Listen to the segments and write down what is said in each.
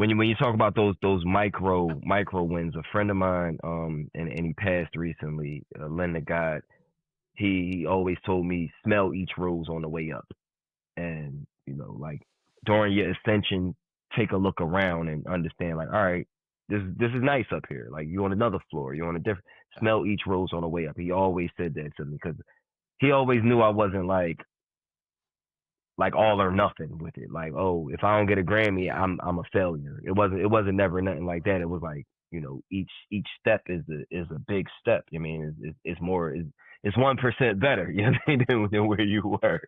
when you talk about those micro wins, a friend of mine, and he passed recently, Linda God, he always told me smell each rose on the way up, and like during your ascension, take a look around and understand, like, all right, this is nice up here. Like, you on another floor, you on a different. Smell each rose on the way up. He always said that to me because he always knew I wasn't like all or nothing with it. Like, oh, if I don't get a Grammy, I'm a failure. It wasn't never nothing like that. It was like, each step is a big step. I mean, it's more, it's 1% better, you know what I mean, than where you were.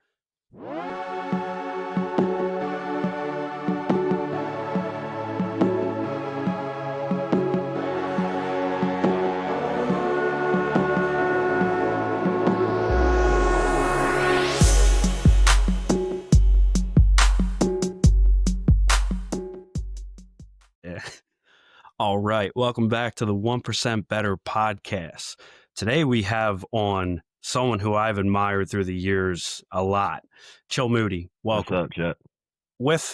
All right. Welcome back to the 1% Bttr Podcast. Today we have on someone who I've admired through the years a lot. Chill Moody. Welcome. What's up, Jet?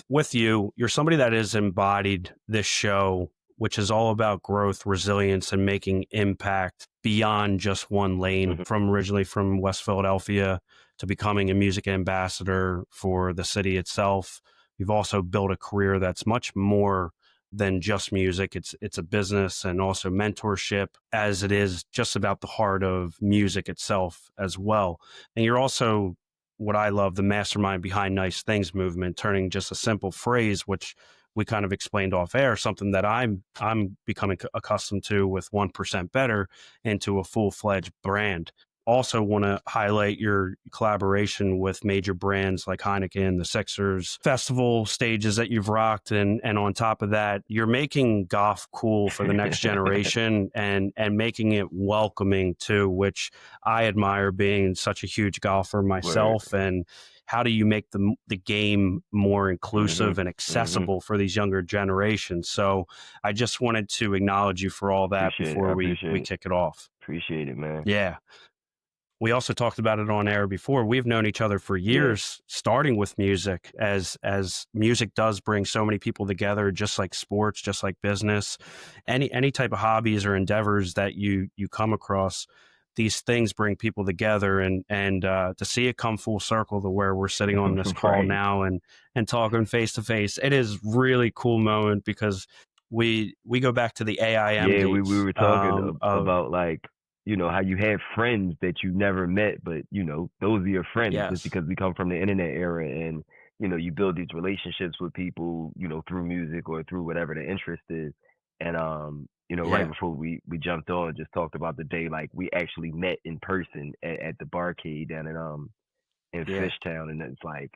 With you, you're somebody that has embodied this show, which is all about growth, resilience, and making impact beyond just one lane. Mm-hmm. From originally from West Philadelphia to becoming a music ambassador for the city itself. You've also built a career that's much more than just music. It's a business and also mentorship, as it is just about the heart of music itself as well. And you're also, what I love, the mastermind behind Nice Things movement, turning just a simple phrase, which we kind of explained off air, something that I'm becoming accustomed to with 1% Bttr, into a full-fledged brand. Also want to highlight your collaboration with major brands like Heineken, the Sixers, festival stages that you've rocked. And on top of that, you're making golf cool for the next generation and making it welcoming too, which I admire, being such a huge golfer myself. Right. And how do you make the game more inclusive and accessible for these younger generations? So I just wanted to acknowledge you for all that before we kick it off. Appreciate it, man. Yeah. We also talked about it on air before. We've known each other for years, starting with music, as music does bring so many people together, just like sports, just like business, any type of hobbies or endeavors that you come across. These things bring people together, and to see it come full circle to where we're sitting on this call now and talking face to face, it is really cool moment, because we go back to the AIM. Yeah, we were talking about, like, how you have friends that you never met, but, those are your friends. Yes. Just because we come from the internet era, and, you build these relationships with people, through music or through whatever the interest is. And, right before we jumped on, just talked about the day, like, we actually met in person at the barcade down in Fishtown. And it's like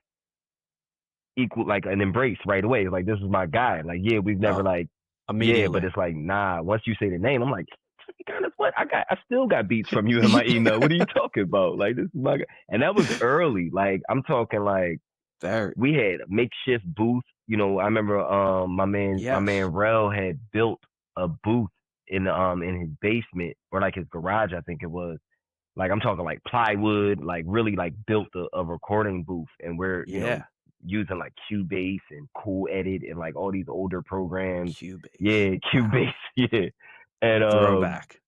equal, like an embrace right away. Like, this is my guy. Like, yeah, we've never immediately. But it's like, nah, once you say the name, I'm like, what? I still got beats from you in my email. What are you talking about? Like, this is my guy. And that was early. Like, I'm talking like we had a makeshift booth. I remember my man Rel had built a booth in his basement, or like his garage, I think it was. Like, I'm talking like plywood, like really like built a recording booth, and we're using like Cubase and Cool Edit and like all these older programs. Cubase. Cubase. Yeah. And throwback.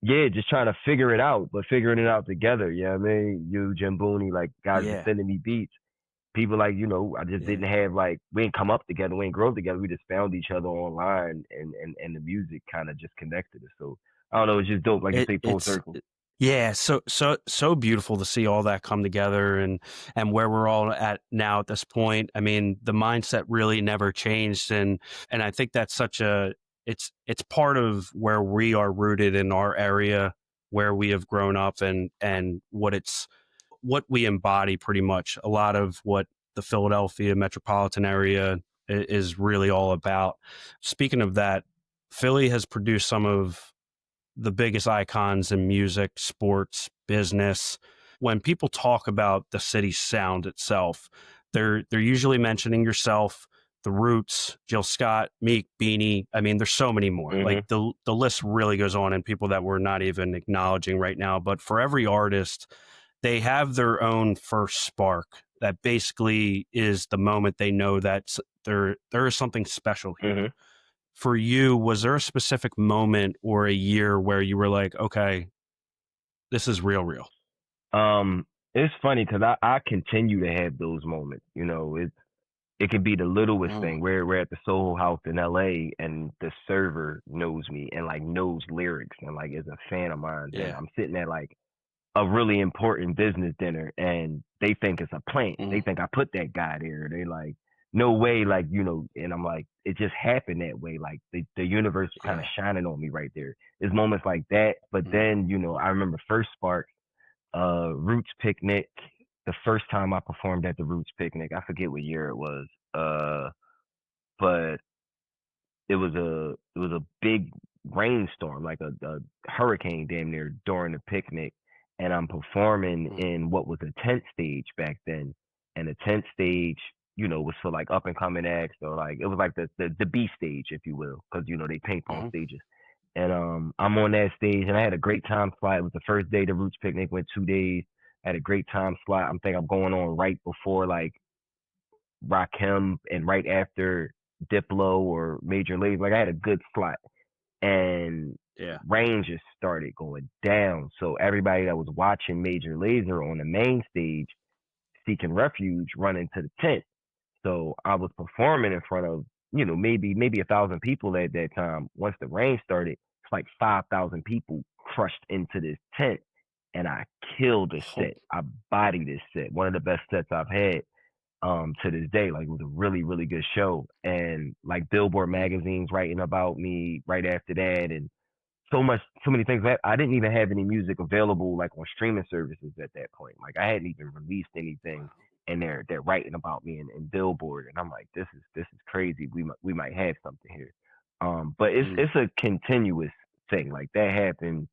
Just trying to figure it out, but figuring it out together. Yeah, I mean, you, Jim Booney, like, guys just sending me beats. People like, I just didn't have, like, we didn't come up together, we didn't grow up together. We just found each other online, and the music kind of just connected us. So I don't know, it's just dope. Like you say, full circle. Yeah, so beautiful to see all that come together, and where we're all at now at this point. I mean, the mindset really never changed, and I think that's such a it's part of where we are rooted in our area, where we have grown up, and what we embody pretty much. A lot of what the Philadelphia metropolitan area is really all about. Speaking of that, Philly has produced some of the biggest icons in music, sports, business. When people talk about the city's sound itself, they're usually mentioning yourself, The Roots, Jill Scott, Meek, Beanie. I mean, there's so many more. Like, the list really goes on, and people that we're not even acknowledging right now. But for every artist, they have their own first spark that basically is the moment they know that there is something special here. Mm-hmm. For you, was there a specific moment or a year where you were like, okay, this is real? It's funny because I continue to have those moments. You know, it could be the littlest thing. We're at the Soho House in LA and the server knows me and like knows lyrics and like is a fan of mine. And I'm sitting at like a really important business dinner and they think it's a plant. They think I put that guy there. They like, no way, like, you know, and I'm like, it just happened that way. Like the universe was kind of shining on me right there. There's moments like that. But then, you know, I remember First Spark, Roots Picnic, the first time I performed at the Roots Picnic. I forget what year it was. But it was a big rainstorm, like a hurricane damn near during the picnic. And I'm performing in what was a tent stage back then. And the tent stage, you know, was for like up and coming acts or like, it was like the B stage, if you will, because, you know, they ping pong stages. And I'm on that stage and I had a great time slot. It was the first day the Roots Picnic went 2 days. I had a great time slot. I'm going on right before like Rakim and right after Diplo or Major Lazer. Like I had a good slot. And rain just started going down. So everybody that was watching Major Lazer on the main stage, seeking refuge, run into the tent. So I was performing in front of, you know, maybe 1,000 people at that time. Once the rain started, it's like 5,000 people crushed into this tent. And I killed the set. I bodied this set. One of the best sets I've had to this day. Like it was a really, really good show. And like Billboard magazine's writing about me right after that and so many things. I didn't even have any music available like on streaming services at that point. Like I hadn't even released anything and they're writing about me in Billboard and I'm like, this is crazy. We might have something here. But it's a continuous thing. Like that happens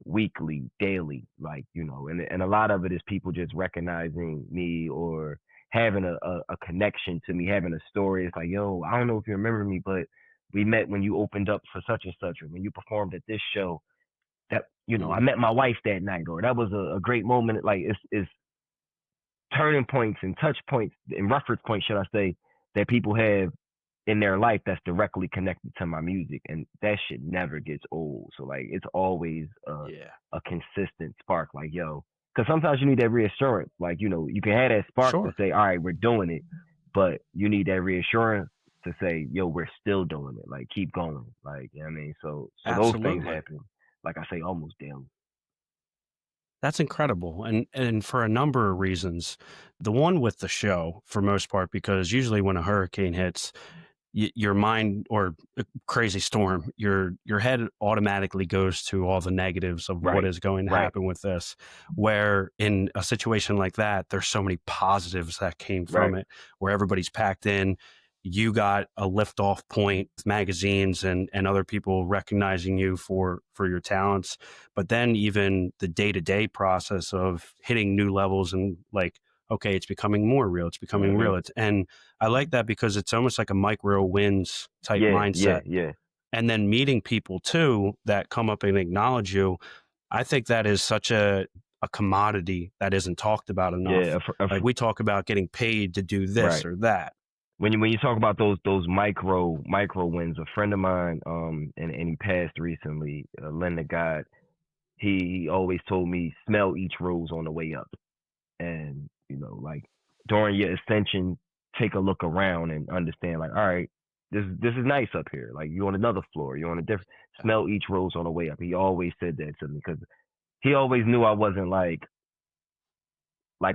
weekly, daily, like, you know, and a lot of it is people just recognizing me or having a connection to me, having a story. It's like, yo, I don't know if you remember me, but we met when you opened up for such and such, or when you performed at this show. That, you know, I met my wife that night, or that was a great moment. Like it's turning points and touch points and reference points, should I say, that people have in their life that's directly connected to my music, and that shit never gets old. So like it's always a consistent spark. Like, yo, because sometimes you need that reassurance. Like, you know, you can have that spark to say, all right, we're doing it, but you need that reassurance to say, yo, we're still doing it. Like, keep going. Like, you know what I mean? So those things happen, like I say, almost daily. That's incredible. And for a number of reasons. The one with the show, for most part, because usually when a hurricane hits, your mind, or a crazy storm, your head automatically goes to all the negatives of what is going to happen with this. Where in a situation like that, there's so many positives that came from it, where everybody's packed in. You got a lift-off point, magazines and other people recognizing you for your talents. But then even the day-to-day process of hitting new levels and like, okay, it's becoming more real. It's becoming real. And I like that because it's almost like a micro wins type mindset. Yeah. And then meeting people too that come up and acknowledge you. I think that is such a commodity that isn't talked about enough. Like we talk about getting paid to do this or that. When you talk about those micro wins, a friend of mine, and he passed recently, Len the God, he always told me, smell each rose on the way up. And, you know, like during your ascension, take a look around and understand, like, all right, this is nice up here. Like you're on another floor, you're on a different, smell each rose on the way up. He always said that to me because he always knew I wasn't like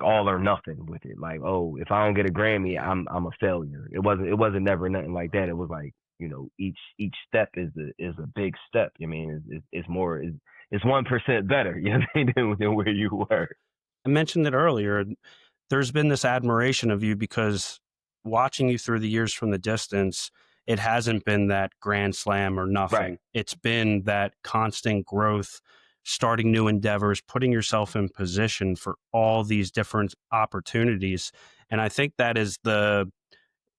all or nothing with it. Like, oh, if I don't get a Grammy, I'm a failure. It wasn't never nothing like that. It was like, you know, each step is a big step. I mean, it's 1% better, you know, than where you were. I mentioned it earlier. There's been this admiration of you because watching you through the years from the distance, it hasn't been that grand slam or nothing. It's been that constant growth, starting new endeavors, putting yourself in position for all these different opportunities. And I think that is the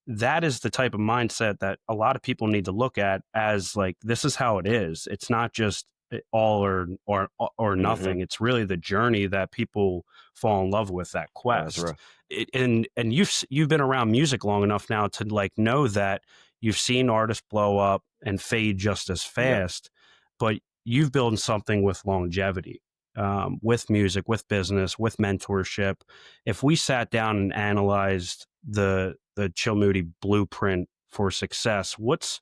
type of mindset that a lot of people need to look at as like, this is how it is. It's not just all or Mm-hmm. nothing. It's really the journey that people fall in love with, that That's quest. rough. And you've been around music long enough now to like know that you've seen artists blow up and fade just as Yep. fast, but you've built something with longevity, with music, with business, with mentorship. If we sat down and analyzed the Chill Moody blueprint for success, what's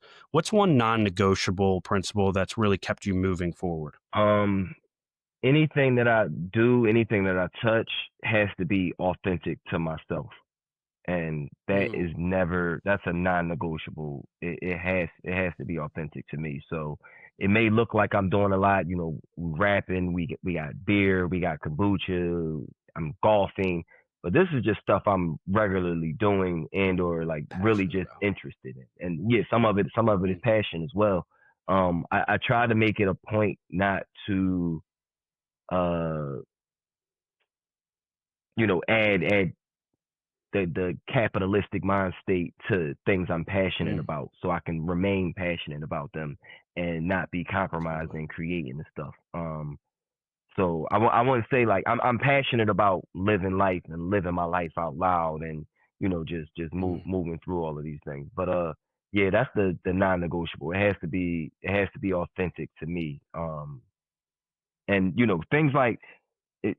one non-negotiable principle that's really kept you moving forward? Um, Anything that I do, anything that I touch has to be authentic to myself. And that is Mm. never, that's a non-negotiable. It has to be authentic to me. So it may look like I'm doing a lot, rapping, we got beer, we got kombucha, I'm golfing, but this is just stuff I'm regularly doing and or like really Passionate just about. interested in. And yeah, some of it is Mm. passion as well. I try to make it a point not to uh add the capitalistic mind state to things I'm passionate Mm. about, so I can remain passionate about them and not be Totally. compromising creating the stuff. So I want to say like I'm passionate about living life and living my life out loud, and just Mm. moving through all of these things. But yeah, that's the non-negotiable. It has to be authentic to me. And things like it,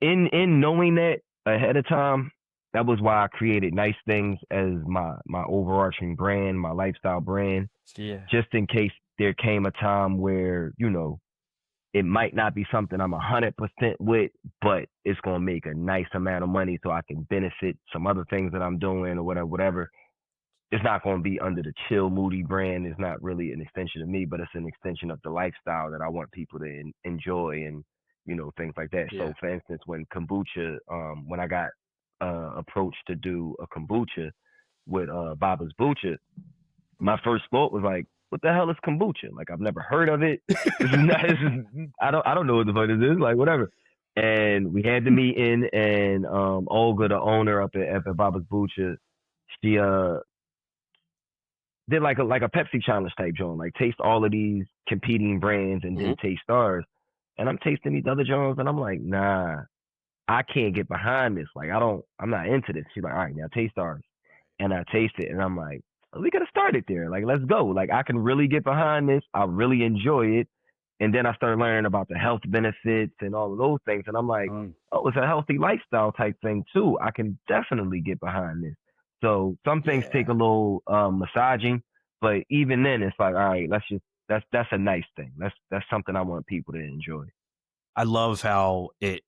in knowing that ahead of time, that was why I created Nice Things as my overarching brand, my lifestyle brand, Yeah. just in case there came a time where it might not be something I'm 100% with, but it's gonna make a nice amount of money, so I can benefit some other things that I'm doing or whatever. Whatever. It's not going to be under the Chill Moody brand. It's not really an extension of me, but it's an extension of the lifestyle that I want people to enjoy, and things like that. So, Yeah. for instance, when I got approached to do a kombucha with Baba's Butcher, my first thought was like, "What the hell is kombucha? Like, I've never heard of it. This is not. This is, I don't know what the fuck this is. Like, whatever." And we had the meeting, and Olga, the owner up at Baba's Butcher, she did like a Pepsi challenge type joint, like taste all of these competing brands and Hmm. then taste ours. And I'm tasting these other joints, and I'm like, nah, I can't get behind this. Like, I'm not into this. She's like, all right, now taste ours, and I taste it, and I'm like, well, we gotta start it there. Like, let's go. Like, I can really get behind this. I really enjoy it. And then I started learning about the health benefits and all of those things, and I'm like, Mm. oh, it's a healthy lifestyle type thing too. I can definitely get behind this. So some things take Yeah. a little massaging, but even then, it's like, all right, let's just that's a nice thing. That's something I want people to enjoy. I love how it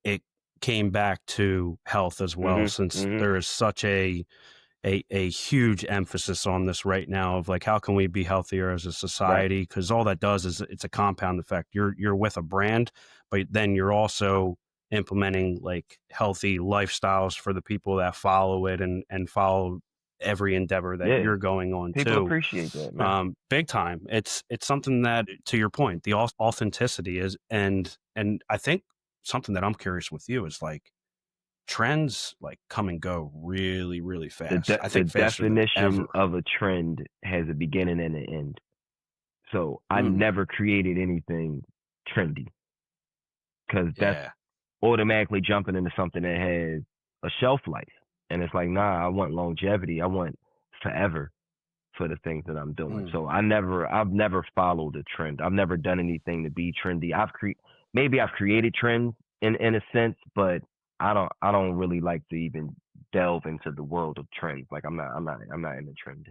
came back to health as well, Mhm. since Mhm. there is such a huge emphasis on this right now of like how can we be healthier as a Right. society, because all that does is it's a compound effect. You're with a brand, but then you're also implementing like healthy lifestyles for the people that follow it and follow every endeavor that Yeah. you're going on People too. appreciate that, man. Big time. It's something that, to your point, the authenticity is, and I think something that I'm curious with you is like trends like come and go really, really The fast. de- I the think faster than definition ever. of a trend has a beginning and an end. So I Mm. never created anything trendy, because that's Yeah. automatically jumping into something that has a shelf life. And it's like, nah, I want longevity. I want forever for the things that I'm doing. Mm. So I've never followed a trend. I've never done anything to be trendy. Maybe I've created trends in a sense, but I don't really like to even delve into the world of trends. Like I'm not in the trend.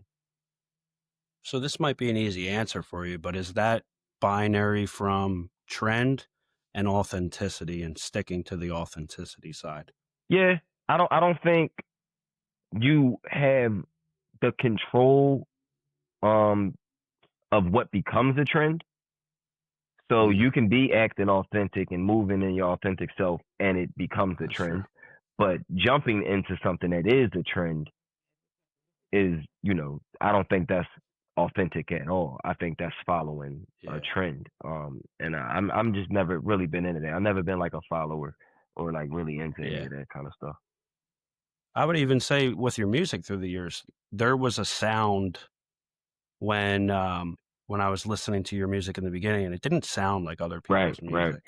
So this might be an easy answer for you, but is that binary from trend and authenticity and sticking to the authenticity side? Yeah, I don't think you have the control um of what becomes a trend. So Mm. you can be acting authentic and moving in your authentic self, and it becomes a That's true. trend. But jumping into something that is a trend is, I don't think that's authentic at all. I think that's following a Yeah. trend. And I'm just never really been into that. I've never been like a follower or like really into any Yeah. of that kind of stuff. I would even say with your music through the years, there was a sound when when I was listening to your music in the beginning, and it didn't sound like other Right, people's right. music.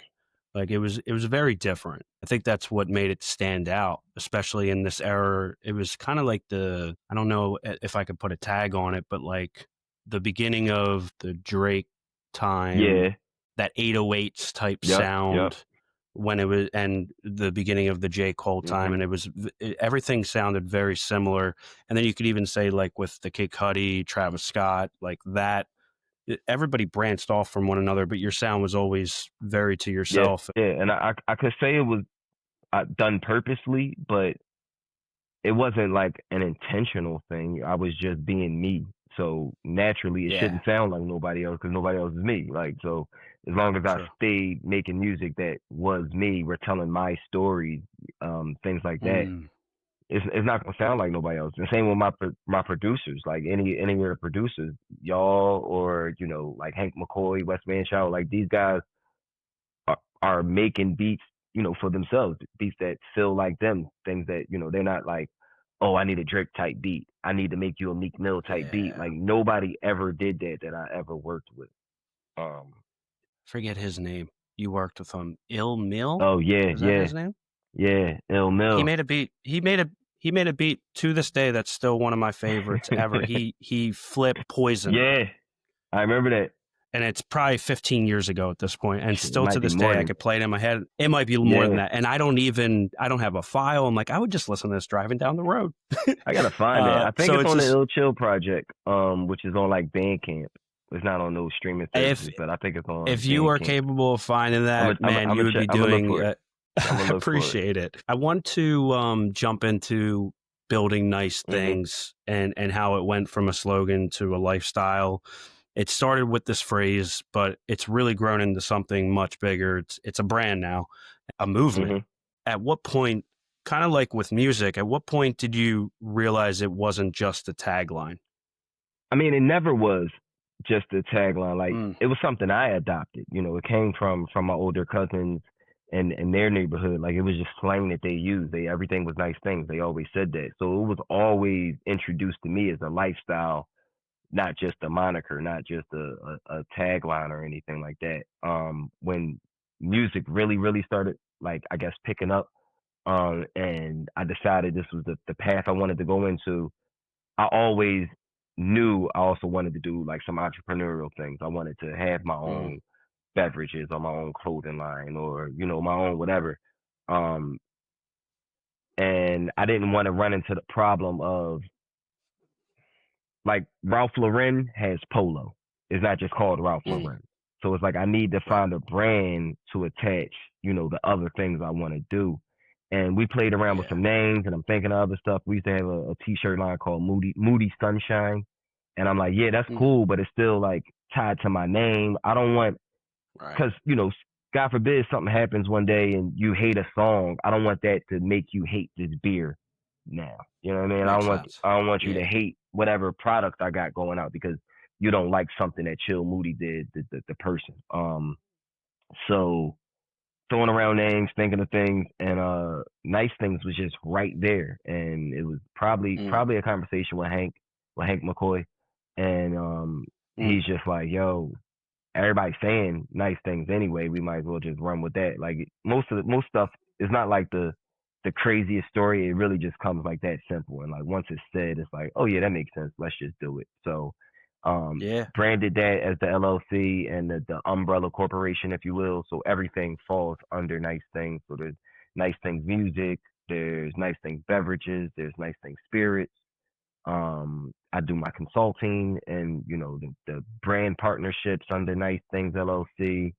Like it was very different. I think that's what made it stand out, especially in this era. It was kind of like I don't know if I could put a tag on it, but like the beginning of the Drake time, Yeah. that 808s type Yep. sound when it was, and the beginning of the J. Cole time, Mm-hmm. and everything sounded very similar. And then you could even say like with the Kid Cudi, Travis Scott, like that, everybody branched off from one another, but your sound was always very to Yeah, yourself. yeah. And I could say it was done purposely, but it wasn't like an intentional thing. I was just being me. So naturally, it Yeah, shouldn't sound like nobody else because nobody else is me. Like, so as long as I true. stayed making music that was me, we're telling my stories, things like that. Mm, It's not gonna sound like nobody else. The same with my producers, like any of the producers, y'all or like Hank McCoy, Wes Manshaw, like these guys are making beats, for themselves, beats that feel like them, things that, they're not like, oh, I need a Drake type beat. I need to make you a Meek Mill type beat. yeah. Like nobody ever did that I ever worked with. Um, Forget his name. You worked with him. Ill Mill? oh yeah, Is that yeah, his name? yeah, Ill He Mill. made a beat. He made a beat to this day that's still one of my favorites ever. He flipped Poison. Yeah, I remember that. And it's probably 15 years ago at this point. And Shit, it still to might be this more day, I than could play it in my head. It might be more than yeah. that. And I don't have a file. I'm like, I would just listen to this driving down the road. I gotta find that. I think So it's it's on the just, Ill Chill project, which is on like Bandcamp. It's not on those streaming if services, but I think it's on you are Bandcamp. capable of finding that, man, I'm you gonna would check. be I'm gonna look doing, for it. I'm I gonna look for it. appreciate it. I want to jump into building nice Mhm. things and how it went from a slogan to a lifestyle. It started with this phrase, but it's really grown into something much bigger. It's a brand now, a movement. Mhm. At what point, kind of like with music, at what point did you realize it wasn't just a tagline? I mean, it never was just a tagline. Like Mm, it was something I adopted. It came from my older cousins and in their neighborhood. Like it was just slang that they used. Everything was nice things. They always said that. So it was always introduced to me as a lifestyle, not just a moniker, not just a tagline or anything like that. When music really, really started, like I guess picking up, and I decided this was the path I wanted to go into. I always knew I also wanted to do like some entrepreneurial things. I wanted to have my mm, own beverages or my own clothing line or my own whatever. Um, and I didn't want to run into the problem of like Ralph Lauren has Polo. It's not just called Ralph mm. Lauren. So it's like I need to Right. find a brand to attach, the other things I want to do. And we played around with Yeah. some names and I'm thinking of other stuff. We used to have a t-shirt line called Moody Sunshine. And I'm like, yeah, that's Mm, cool, but it's still like tied to my name. I don't want, right. because, God forbid something happens one day and you hate a song. I don't want that to make you hate this beer now. You know what I mean? Makes sense. I don't want you to Yeah. hate whatever product I got going out because you don't like something that Chill Moody did, the person. So throwing around names, thinking of things, and nice things was just right there. And it was Mm, probably a conversation with Hank McCoy. And mm. he's just like, yo, everybody's saying nice things anyway. We might as well just run with that. Like most stuff is not like the craziest story. It really just comes like that simple. And like once it's said, it's like, oh yeah, that makes sense. Let's just do it. So Yeah. branded that as the LLC and the umbrella corporation, if you will. So everything falls under Nice Things. So there's Nice Things music, there's Nice Things beverages, there's Nice Things spirits. I do my consulting and the brand partnerships under Nice Things LLC.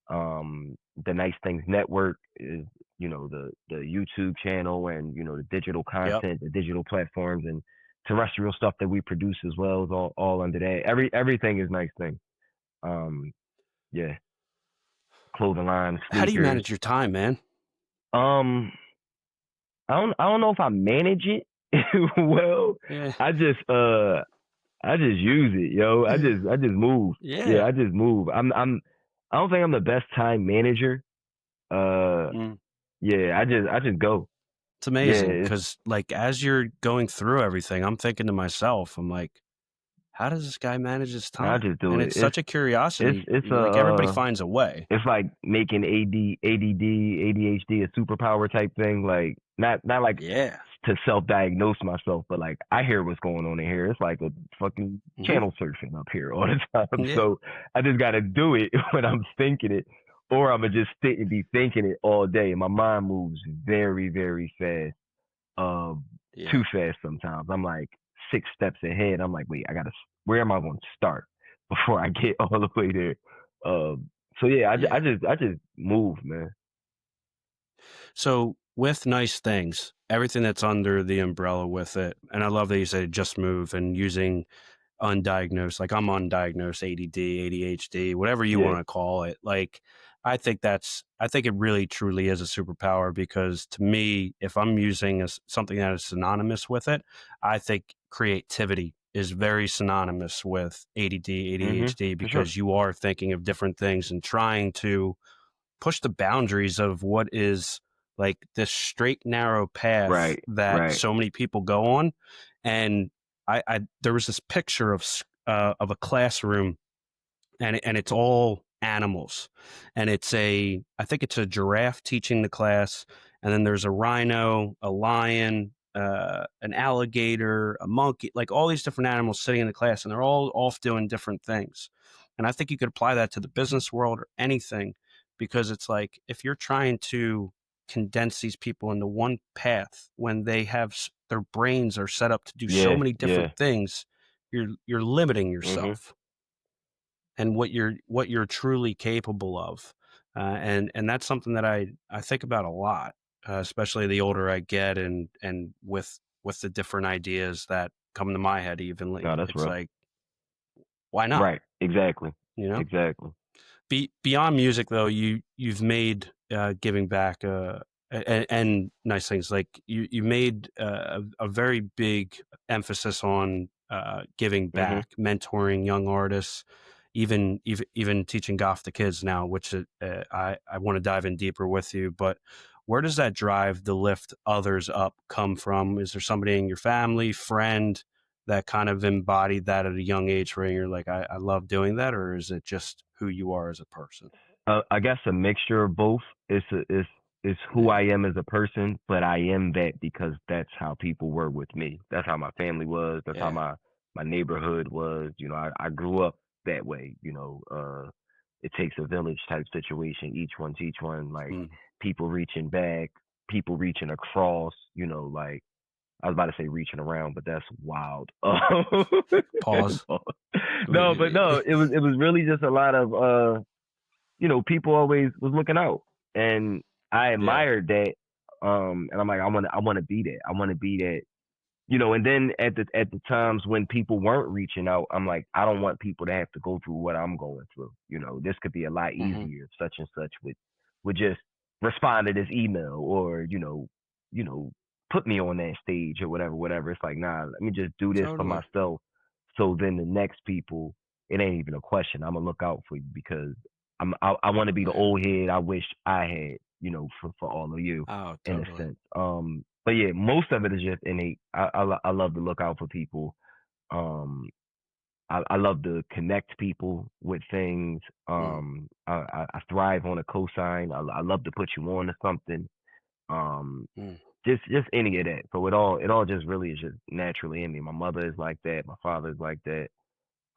The Nice Things Network is the YouTube channel and the digital Yep. content, the digital platforms and terrestrial stuff that we produce as well is all under that. Everything is Nice Things. Um, yeah, clothing line, How do you sneakers. manage your time, man? Um, I don't know if I manage it well. Yeah. I just use it, yo. I just move. Yeah, Yeah. I just move. I don't think I'm the best time manager. Uh Mm. yeah, I just go. It's Yeah, amazing it's because, like, as you're going through everything, I'm thinking to myself, I'm like, how does this guy manage his I time? just do And it. it's such a curiosity. It's Like everybody a finds a way. it's like making ADD, ADHD a superpower type thing. Like not like Yeah. to self-diagnose myself, but like I hear what's going on in here. It's like a fucking Hmm. channel surfing up here all the time. Yeah. So I just gotta do it when I'm thinking it, or I'm gonna just sit and be thinking it all day. And my mind moves very, very fast. Yeah. Too fast sometimes. I'm like 6 steps ahead. I'm like, wait, where am I going to start before I get all the way there? So yeah, Yeah. I just move, man. So with nice things, everything that's under the umbrella with it, and I love that you said just move and using undiagnosed, like I'm undiagnosed ADD, ADHD, whatever you Yeah. want to call it. Like, I think it really truly is a superpower because to me, if I'm using something that is synonymous with it, I think creativity is very synonymous with ADD, ADHD For sure. because you are thinking of different things and trying to push the boundaries of what is like this straight narrow path Right. that Right. so many people go on. And I there was this picture of a classroom, and it's all animals, and I think it's a giraffe teaching the class, and then there's a rhino, a lion, an alligator, a monkey, like all these different animals sitting in the class, and they're all off doing different things. And I think you could apply that to the business world or anything, because it's like if you're trying to condense these people into one path when they have their brains are set up to do so Yeah. many Yeah. different things, you're limiting Mhm. yourself and what you're truly capable of. And that's something that I think about a lot, especially the older I get, and with the different ideas that come to my head evenly. No, that's It's real. like, why not? Right. Exactly. You know? Exactly. Beyond music though, you've made giving back and nice things, like you made a very big emphasis on giving Mhm. back, mentoring young artists, even teaching golf to kids now, which I want to dive in deeper with you. But where does that drive to lift others up come from? Is there somebody in your family, friend, that kind of embodied that at a young age where you're like, I love doing that? Or is it just who you are as a person? I guess a mixture of both. Is who I Yeah. am as a person, but I am that because that's how people were with me. That's how my family was. That's how Yeah. my neighborhood was. You know, I grew up that way. You know, it takes a village type situation. Each one teach one. Like Mm. people reaching back, people reaching across. You know, like I was about to say reaching around, but that's wild. Pause. No, but no, it was really just a lot of people always was looking out, and I Yeah. admired that. And I'm like, I want to be that. I want to be that. And then at the times when people weren't reaching out, I'm like, I don't want people to have to go through what I'm going through. This could be a lot Hmm. easier if such and such would just respond to this email, or you know, put me on that stage or whatever. It's like, nah, let me just do this for Totally. myself. So then the next people, it ain't even a question. I'm gonna look out for you because I want to be the Yeah. old head I wish I had, for all of you Oh, in a totally. sense. But yeah, most of it is just innate. I love to look out for people. Um, I love to connect people with things. Mm. I thrive on a cosign. I love to put you on to something. Um, Mm. just any of that. So it all just really is just naturally in me. My mother is like that. My father is like that.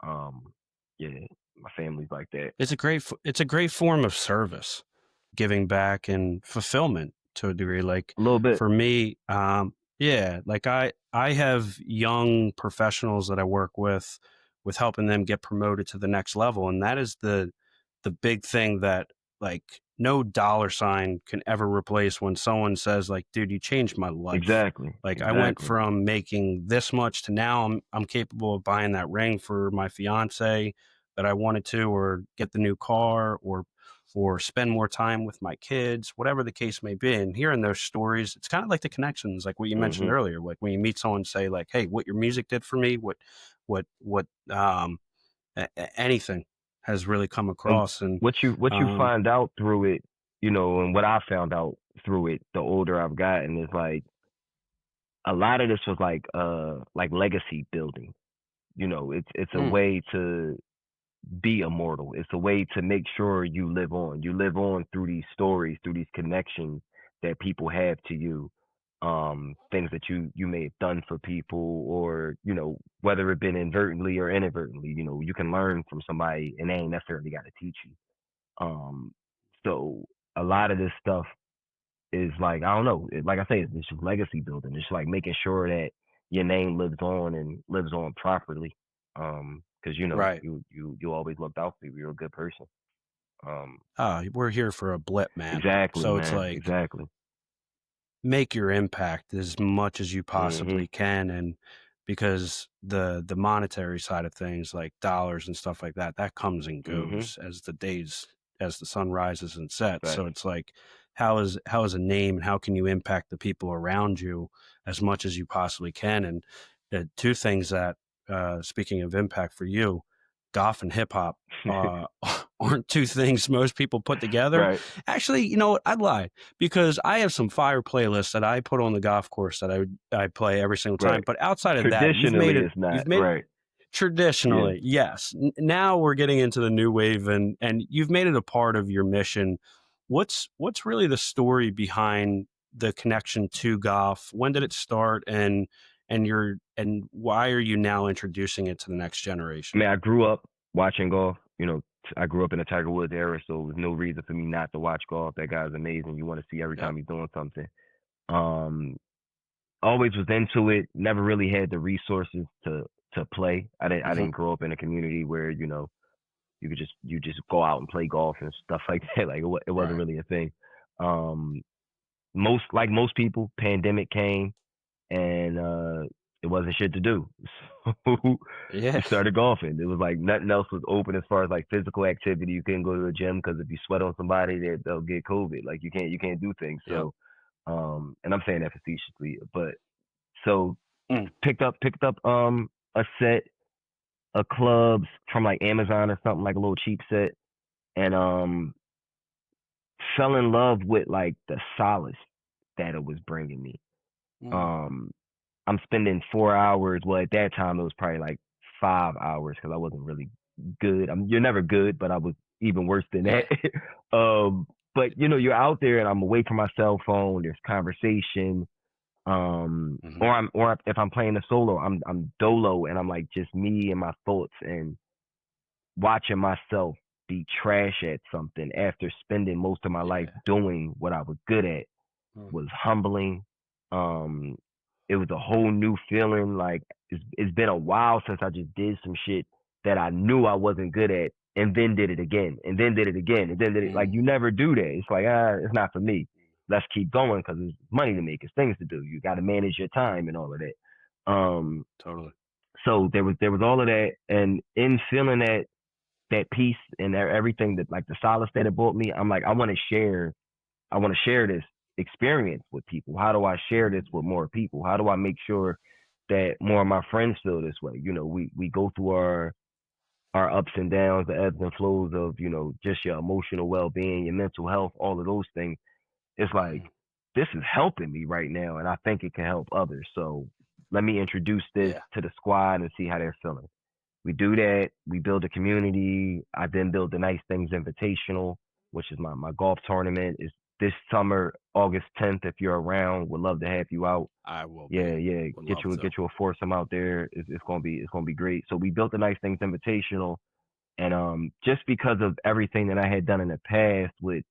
Um, yeah, my family's like that. It's a great form of service, giving back and fulfillment to a degree. Like A little bit. for me, yeah, like I have young professionals that I work with helping them get promoted to the next level, and that is the big thing that like no dollar sign can ever replace when someone says like, dude, you changed my life. Exactly. Like I went Exactly. from making this much to now I'm capable of buying that ring for my fiance that I wanted to, or get the new car, or spend more time with my kids, whatever the case may be. And hearing those stories, it's kind of like the connections, like what you mentioned Mhm. earlier, like when you meet someone, say like, hey, what your music did for me, what anything has really come And across. And what you um, find out through it, and what I found out through it, the older I've gotten, is like a lot of this was like legacy building. It's a Mm, way to be immortal. It's a way to make sure you live on. You live on through these stories, through these connections that people have to you. Things that you may have done for people, or whether it been inadvertently or inadvertently. You can learn from somebody, and they ain't necessarily got to teach you. So a lot of this stuff is like, I don't know, like I say, it's just legacy building. It's like making sure that your name lives on and lives on properly. Because right. you always looked out for you. You're a good person. Um, We're here for a blip, man. exactly, So it's man. like, Exactly. make your impact as much as you Mhm. possibly can, and because the monetary side of things, like dollars and stuff like that, that comes and Mhm. goes as the sun rises and sets. So Facts. it's like, how is a name, and how can you impact the people around you as much as you possibly can? And two things that, speaking of impact for you, golf and hip hop uh aren't two things most people put together. Right. Actually, you know what, I'd lie, because I have some fire playlists that I put on the golf course that I play every single time. Right. But outside of that, Traditionally, it's not you've made it right. Yeah. traditionally, yes. Now we're getting into the new wave, and you've made it a part of your mission. What's really the story behind the connection to golf? When did it start, and why are you now introducing it to the next I generation? mean, I grew up watching golf. I grew up in the Tiger Woods era, so there's no reason for me not to watch golf. That guy's amazing. You want to see every Yep. time he's doing something. Um, Always was into it. Never really had the resources to play. I didn't Hmm. grow up in a community where you just go out and play golf and stuff like that. Like it wasn't Right. really a thing. Um, most people, pandemic came, and it wasn't shit to do. So we Yeah. started golfing. It was like nothing else was open as far as like physical activity. You couldn't go to a gym because if you sweat on somebody, they'll get COVID. Like you can't do things. Yep. So and I'm saying that facetiously, but so Mm. picked up a set of clubs from like Amazon or something, like a little cheap set, and fell in love with like the solace that it was bringing me. Mm. Um, I'm spending 4 hours. Well, at that time it was probably like 5 hours because I wasn't really good. You're never good, but I was even worse than that. But you're out there, and I'm away from my cell phone. There's conversation. Hmm. Or if I'm playing a solo, I'm dolo, and I'm like just me and my thoughts, and watching myself be trash at something after spending most of my life Yeah. doing what I was good at Mm. was humbling. Um, it was a whole new feeling. Like it's been a while since I just did some shit that I knew I wasn't good at, and then did it again, and then did it again, and then did it. Like Mm. you never do that. It's like it's not for me. Let's keep going because there's money to make, it's things to do. You got to manage your time and all of that. Totally. So there was all of that, and in feeling that peace and everything, that like the solace that it brought me, I'm like, I want to share this experience with people. How do I share this with more people? How do I make sure that more of my friends feel this way? We go through our ups and downs, the ebbs and flows of, just your emotional well being, your mental health, all of those things. It's like Mm. this is helping me right now, and I think it can help others. So let me introduce this Yeah. to the squad and see how they're feeling. We do that. We build a community. I then build the Nice Things Invitational, which is my golf tournament. Is this summer, August 10th. If you're around, would love to have you out. I will Yeah, be. yeah. Would Get love you to. get you a foursome out there. It's gonna be great. So we built the Nice Things Invitational, and just because of everything that I had done in the past with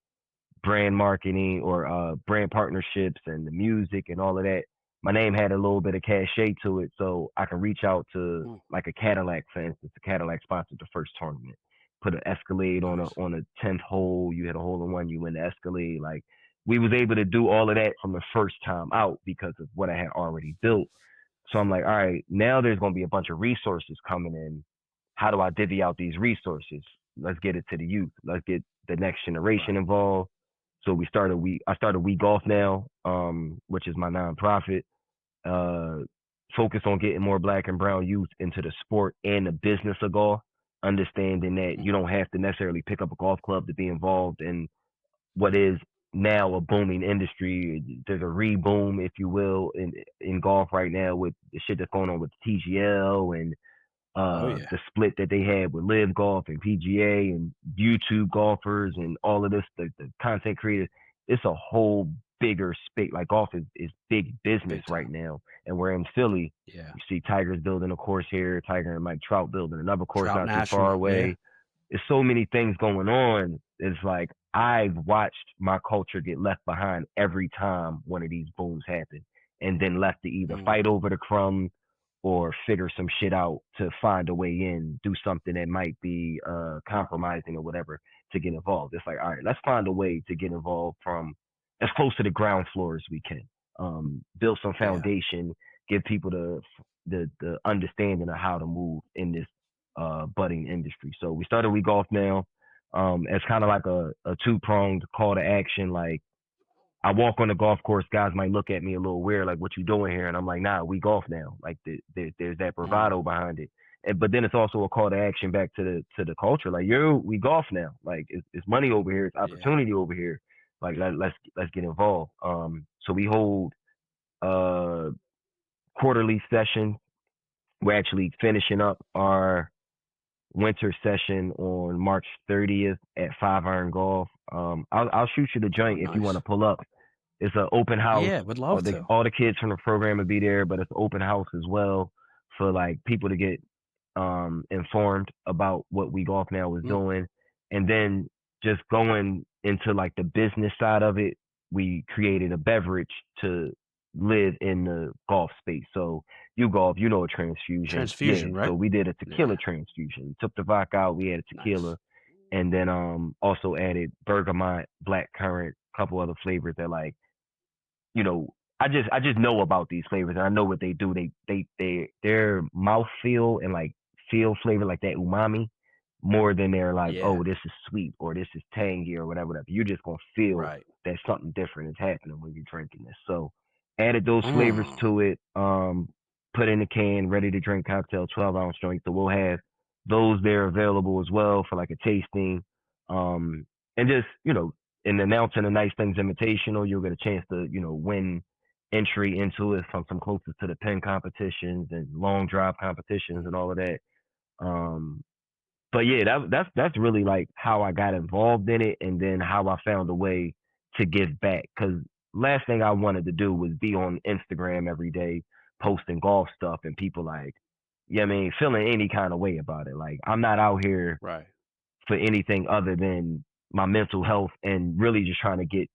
brand marketing or brand partnerships and the music and all of that, my name had a little bit of cachet to it, so I can reach out to Mm. like a Cadillac, for instance. The Cadillac sponsored the first tournament. Put an Escalade on a Nice. on a 10th hole. You hit a hole in one. You win the Escalade. Like we was able to do all of that from the first time out because of what I had already built. So I'm like, all right, now there's going to be a bunch of resources coming in. How do I divvy out these resources? Let's get it to the youth. Let's get the next generation Right. involved. So I started We Golf Now, which is my nonprofit. Uh, focus on getting more black and brown youth into the sport and the business of golf, understanding that you Hmm. don't have to necessarily pick up a golf club to be involved in what is now a booming industry. There's a reboom, if you will, in golf right now with the shit that's going on with TGL and The split that they had with Live Golf and PGA and YouTube golfers and all of this, the content creators. It's a whole bigger space. Like golf is big business right now. And we're in Philly. You see Tiger's building a course here, Tiger and Mike Trout building another course not too far away. There's so many things going on. It's like I've watched my culture get left behind every time one of these booms happen, and then left to either fight over the crumbs or figure some shit out to find a way in, do something that might be compromising or whatever to get involved. It's like, all right, let's find a way to get involved from as close to the ground floor as we can. Build some foundation, give people the understanding of how to move in this budding industry. So we started We Golf Now as kind of like a two-pronged call to action. Like, I walk on the golf course, guys might look at me a little weird, like, what you doing here? And I'm like, nah, we golf now. Like, there's that bravado behind it. But then it's also a call to action back to the culture. Like, yo, we golf now. Like, it's money over here. It's opportunity over here. Like, let's get involved. So we hold quarterly session. We're actually finishing up our winter session on March 30th at 5 Iron Golf. I'll shoot you the joint if you want to pull up. It's an open house. Yeah, would love to. All the kids from the program will be there, but it's an open house as well for like people to get informed about what We Golf Now is doing. And then just going into like the business side of it, we created a beverage to live in the golf space. So you golf, you know, a transfusion. Right? So we did a tequila transfusion. We took the vodka out, we added tequila, and then also added bergamot, blackcurrant, a couple other flavors that, like, you know, I just know about these flavors and I know what they do. Their mouthfeel and like feel flavor, like that umami, more than they're like, oh, this is sweet or this is tangy or whatever. You're just gonna feel that something different is happening when you're drinking this. So added those flavors to it, put in a can, ready to drink cocktail, 12-ounce joint. So we'll have those there available as well for like a tasting. And just, you know, in announcing the Nice Things Invitational, you'll get a chance to, you know, win entry into it from some closest to the pin competitions and long drive competitions and all of that. But yeah, that's really like how I got involved in it, and then how I found a way to give back. Because last thing I wanted to do was be on Instagram every day posting golf stuff and people like, yeah, I mean, feeling any kind of way about it. Like, I'm not out here for anything other than my mental health and really just trying to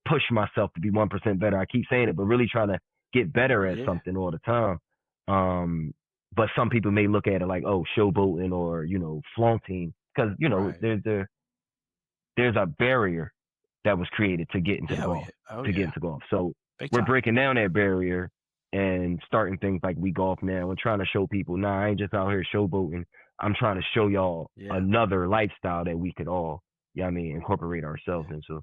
push myself to be 1% better. I keep saying it, but really trying to get better at something all the time. But some people may look at it like, oh, showboating or, you know, flaunting, because, you know, there's a barrier that was created to get into golf, get into golf. So we're breaking down that barrier and starting things like We Golf Now and trying to show people, nah, I ain't just out here showboating. I'm trying to show y'all another lifestyle that we could all, I mean, incorporate ourselves into.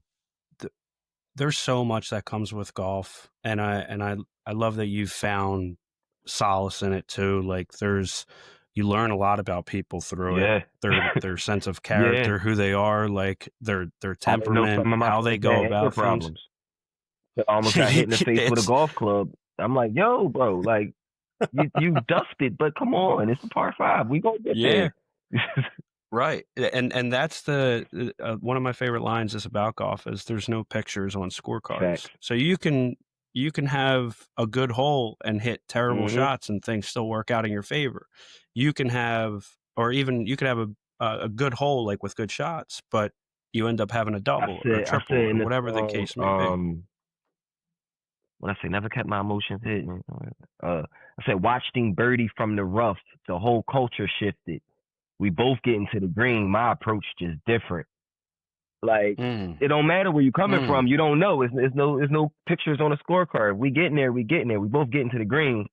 There's so much that comes with golf, and I love that you've found solace in it too. Like, you learn a lot about people through it, their sense of character, who they are, like their temperament, how they go about things. I almost got hit in the face with a golf club. I'm like, yo, bro, like you dusted, but come on, it's a par 5. We gonna get there. Right. And that's the one of my favorite lines is about golf is there's no pictures on scorecards. Fact. So you can have a good hole and hit terrible shots and things still work out in your favor. You can have a good hole, like with good shots, but you end up having a double or a triple or whatever the case may be. When I say never kept my emotions hidden, I said watching birdie from the rough, the whole culture shifted. We both get into the green. My approach just different. Like, it don't matter where you coming from. You don't know. It's no pictures on a scorecard. We getting there. We both get into the green.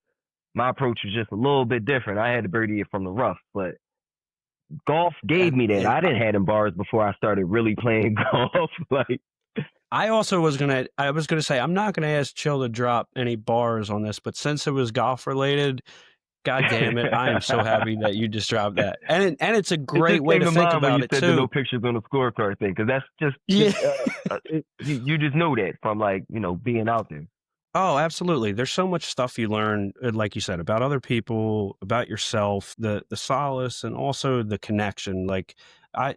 My approach was just a little bit different. I had to birdie it from the rough, but golf gave me that. I didn't have them bars before I started really playing golf. Like, I was gonna say, I'm not gonna ask Chill to drop any bars on this, but since it was golf related, God damn it, I am so happy that you just dropped that. And it's a great way to think about it too. No pictures on the scorecard thing, because that's just you just know that from, like, you know, being out there. Oh, absolutely. There's so much stuff you learn, like you said, about other people, about yourself, the solace, and also the connection. Like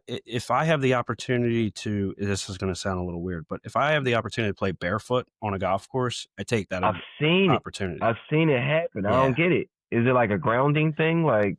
if I have the opportunity to, this is going to sound a little weird, but if I have the opportunity to play barefoot on a golf course, I take that I've seen it. opportunity. I've seen it happen. I don't Yeah. get it. Is it like a grounding thing? Like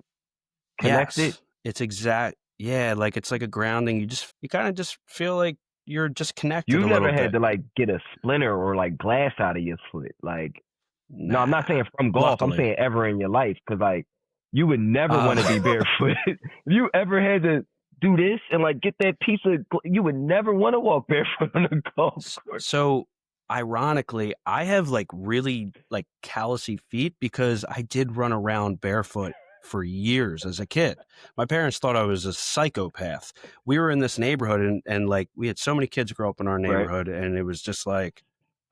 connected? Yes. It's exact. Yeah. Like it's like a grounding. You kind of just feel like you're just connected You a little never had bit. to like get a splinter or like glass out of your foot. Like, no, I'm not Nah. saying from golf. I'm Luckily. saying ever in your life. Cause like you would never want to be barefoot. If you ever had to do this and like get that piece of, you would never want to walk barefoot on a golf course. So ironically, I have like really like callousy feet because I did run around barefoot for years as a kid. My parents thought I was a psychopath. We were in this neighborhood and like we had so many kids grow up in our neighborhood, right? And it was just like,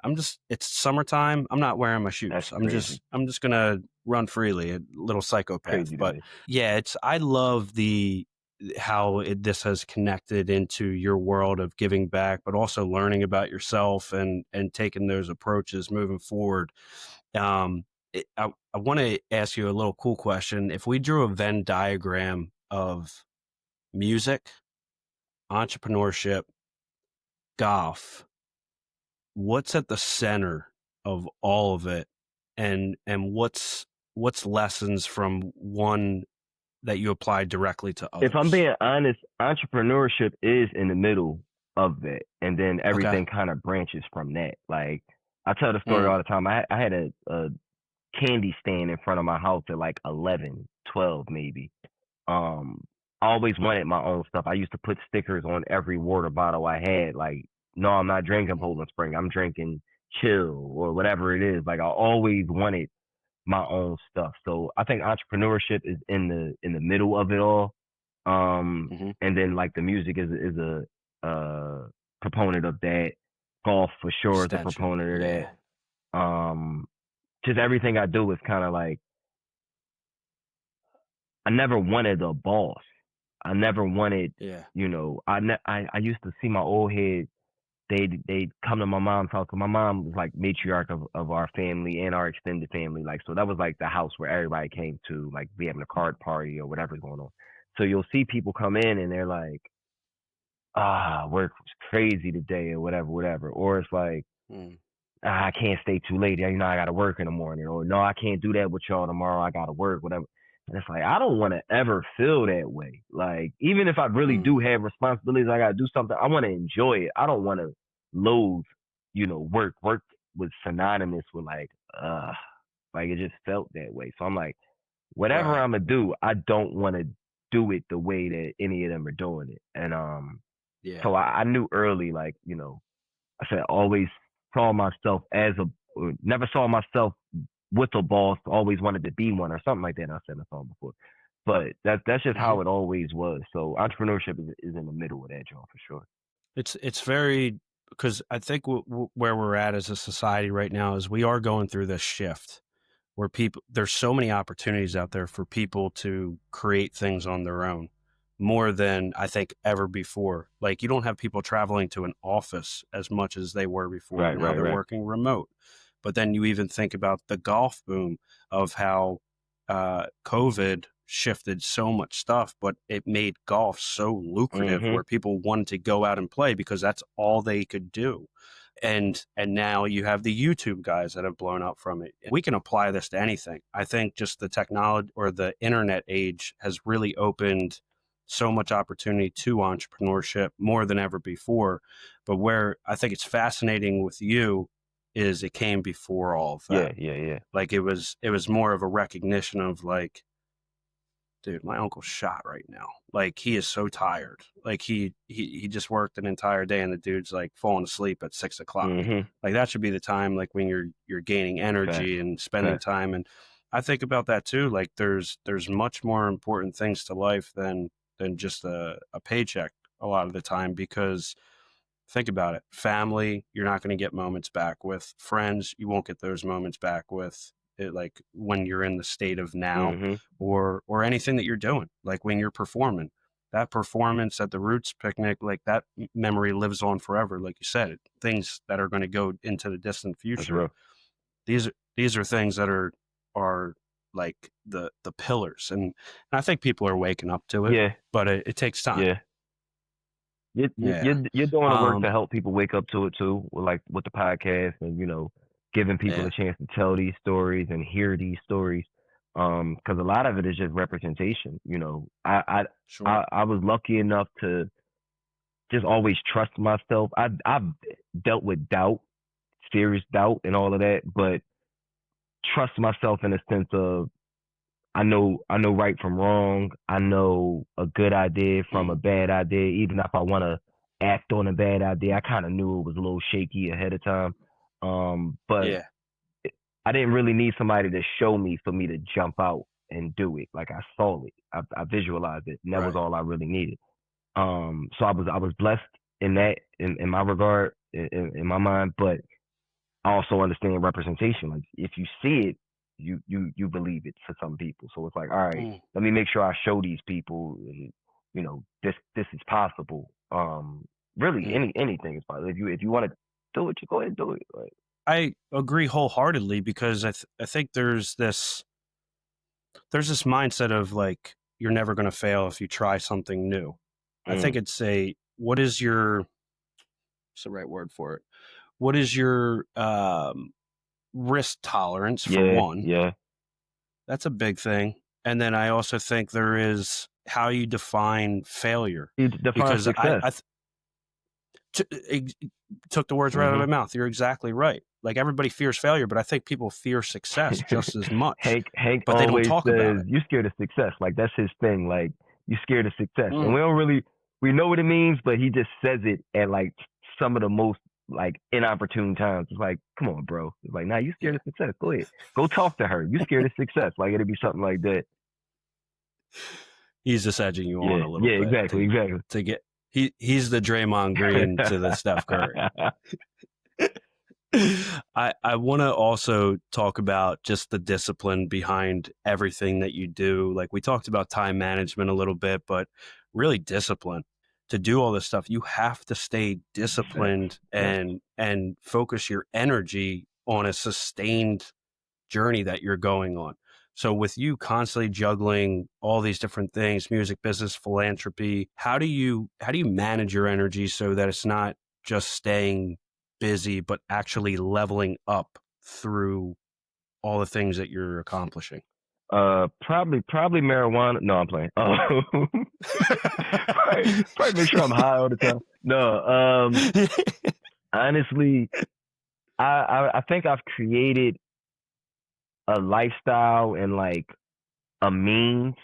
it's summertime. I'm not wearing my shoes. That's I'm just gonna run freely, a little psychopath. Crazy but yeah, I love how this has connected into your world of giving back, but also learning about yourself and taking those approaches moving forward. I want to ask you a little cool question. If we drew a Venn diagram of music, entrepreneurship, golf, what's at the center of all of it, and what's lessons from one that you apply directly to others? If I'm being honest, entrepreneurship is in the middle of it, and then everything kind of branches from that. Like I tell the story all the time. I had a candy stand in front of my house at like 11, 12 maybe. I always wanted my own stuff. I used to put stickers on every water bottle I had. Like, no, I'm not drinking Poland Spring. I'm drinking Chill or whatever it is. Like I always wanted my own stuff. So I think entrepreneurship is in the middle of it all. And then like the music is a proponent of that. Golf for sure is a proponent of that. Just everything I do is kind of like, I never wanted a boss. I never wanted, you know, I used to see my old heads. They'd come to my mom's house. My mom was like matriarch of our family and our extended family. Like, so that was like the house where everybody came to, like be having a card party or whatever's going on. So you'll see people come in and they're like, work was crazy today or whatever. Or it's like, I can't stay too late. You know, I got to work in the morning. Or no, I can't do that with y'all tomorrow. I got to work, whatever. And it's like, I don't want to ever feel that way. Like, even if I really do have responsibilities, I got to do something, I want to enjoy it. I don't want to loathe, you know, work. Work was synonymous with like it just felt that way. So I'm like, whatever I'm going to do, I don't want to do it the way that any of them are doing it. And so I knew early, like, you know, I said, always saw myself never saw myself with a boss, always wanted to be one or something like that. I said in the song before, but that's just how it always was. So entrepreneurship is in the middle of that, John, for sure. It's very, because I think where we're at as a society right now is we are going through this shift where there's so many opportunities out there for people to create things on their own, more than I think ever before. Like you don't have people traveling to an office as much as they were before. Now they're working remote. But then you even think about the golf boom of how COVID shifted so much stuff, but it made golf so lucrative where people wanted to go out and play because that's all they could do. And now you have the YouTube guys that have blown up from it. We can apply this to anything. I think just the technology or the internet age has really opened so much opportunity to entrepreneurship more than ever before. But where I think it's fascinating with you is it came before all of that. Yeah. Like it was more of a recognition of like, dude, my uncle's shot right now. Like he is so tired. Like he just worked an entire day and the dude's like falling asleep at 6 o'clock. Like that should be the time like when you're gaining energy and spending time. And I think about that too. Like there's much more important things to life than just a paycheck a lot of the time, because think about it. Family, you're not going to get moments back with. Friends, you won't get those moments back with. Like when you're in the state of now or anything that you're doing, like when you're performing. That performance at the Roots picnic, like that memory lives on forever. Like you said, things that are going to go into the distant future. These are things that are like the pillars, and I think people are waking up to it, Yeah, but it takes time. yeah. Yeah. You're doing the work Um. to help people wake up to it too, like with the podcast and giving people Yeah. a chance to tell these stories and hear these stories. Because a lot of it is just representation. Sure. I was lucky enough to just always trust myself. I've dealt with doubt, serious doubt, and all of that, but trust myself in a sense of I know right from wrong. I know a good idea from a Mm. bad idea. Even if I want to act on a bad idea, I kind of knew it was a little shaky ahead of time. But Yeah. I didn't really need somebody to show me for me to jump out and do it. Like I saw it, I visualized it, and that was Right. all I really needed. So I was blessed in that in my regard in my mind, but I also understand representation. Like if you see it, you believe it for some people. So it's like, all right, Mm. let me make sure I show these people, this is possible. Really, Mm. anything is possible. If you want to do it, you go ahead and do it. Like, I agree wholeheartedly, because I think there's this mindset of like, you're never going to fail if you try something new. I think mm, it's what is your, what's the right word for it? What is your risk tolerance, for yeah, one? yeah. That's a big thing. And then I also think there is how you define failure, You define because success. t- took the words right out of Hmm. my mouth. You're exactly right. Like, everybody fears failure, but I think people fear success just as much, Hank but they don't always talk about says it. you scared of success. Like that's his thing. Like you scared of success, and Mm. we know what it means, but he just says it at like some of the most like inopportune times. It's like, come on, bro. It's like, nah, you scared Yeah. of success. Go ahead, go talk to her. You scared of success. Like it'd be something like that. He's just edging you on Yeah, a little yeah, bit exactly, exactly. to get, he's the Draymond Green to the Steph Curry. I want to also talk about just the discipline behind everything that you do. Like, we talked about time management a little bit, but really discipline to do all this stuff. You have to stay Facts, disciplined facts. and focus your energy on a sustained journey that you're going on. So with you constantly juggling all these different things, music business, philanthropy, how do you manage your energy so that it's not just staying busy, but actually leveling up through all the things that you're accomplishing? Probably marijuana. No, I'm playing. Probably make sure I'm high all the time. No, honestly, I think I've created a lifestyle and like a means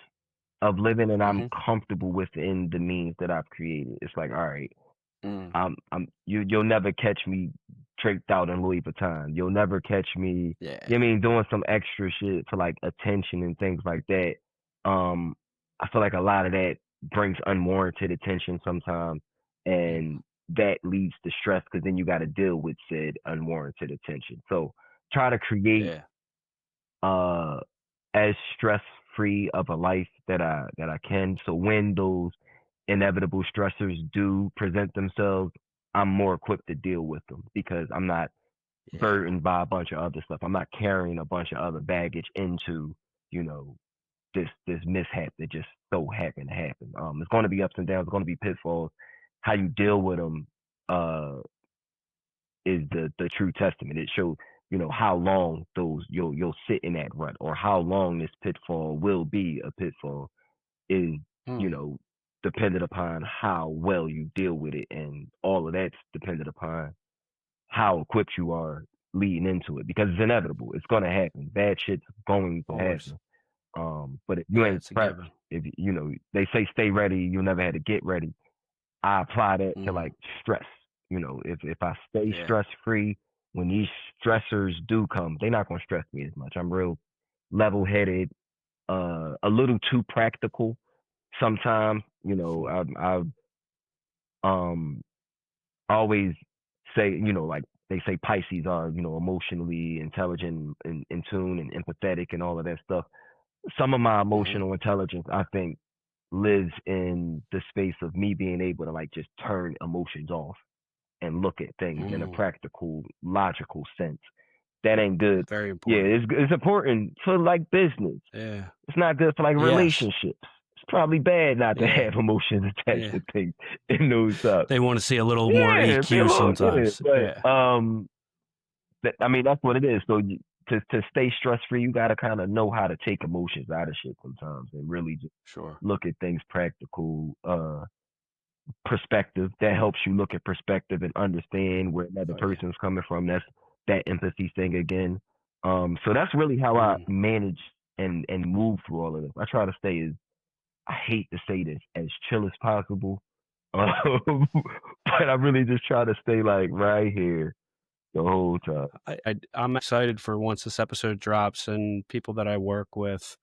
of living, and I'm Hmm. comfortable within the means that I've created. It's like, all right, Mm. you'll never catch me tricked out in Louis Vuitton. You'll never catch me, Yeah. you know what I mean, doing some extra shit for like attention and things like that. Um, I feel like a lot of that brings unwarranted attention sometimes, Mm. and that leads to stress because then you got to deal with said unwarranted attention. So try to create Yeah. uh as stress free of a life that I can. So when those inevitable stressors do present themselves, I'm more equipped to deal with them because I'm not Yeah. burdened by a bunch of other stuff. I'm not carrying a bunch of other baggage into, you know, this mishap that just so happened to happen. It's going to be ups and downs. It's going to be pitfalls. How you deal with them is the true testament. It shows how long those you'll sit in that rut or how long this pitfall will be a pitfall is you Mm. know dependent upon how well you deal with it, and all of that's dependent upon how equipped you are leading into it because it's inevitable. It's gonna happen. Bad shit's going to Always. happen. But if you Yeah, ain't it's a prepped, given. if they say stay ready, you'll never have to get ready. I apply that to Mm. like stress. If I stay Yeah. stress free, when these stressors do come, they're not gonna stress me as much. I'm real level headed, a little too practical sometimes. I um always say, like they say Pisces are, emotionally intelligent and in tune and empathetic and all of that stuff. Some of my Hmm. emotional intelligence, I think, lives in the space of me being able to like just turn emotions off and look at things in a Mm. practical, logical sense. that ain't good. Very Yeah, important. it's important for like business. Yeah. It's not good for like Yes. relationships. It's probably bad not to Yeah. have emotions attached Yeah. to things in those stuff. They want to see a little more Yeah, be a EQ little, sometimes. but Yeah. I mean that's what it is. So to stay stress free, you got to kind of know how to take emotions out of shit sometimes and really just Sure. look at things practical. Perspective that helps you look at perspective and understand where another person's coming from. That's that empathy thing again. So that's really how I manage and move through all of this. I try to stay as, I hate to say this, as chill as possible. But I really just try to stay like right here the whole time. I'm excited for once this episode drops and people that I work with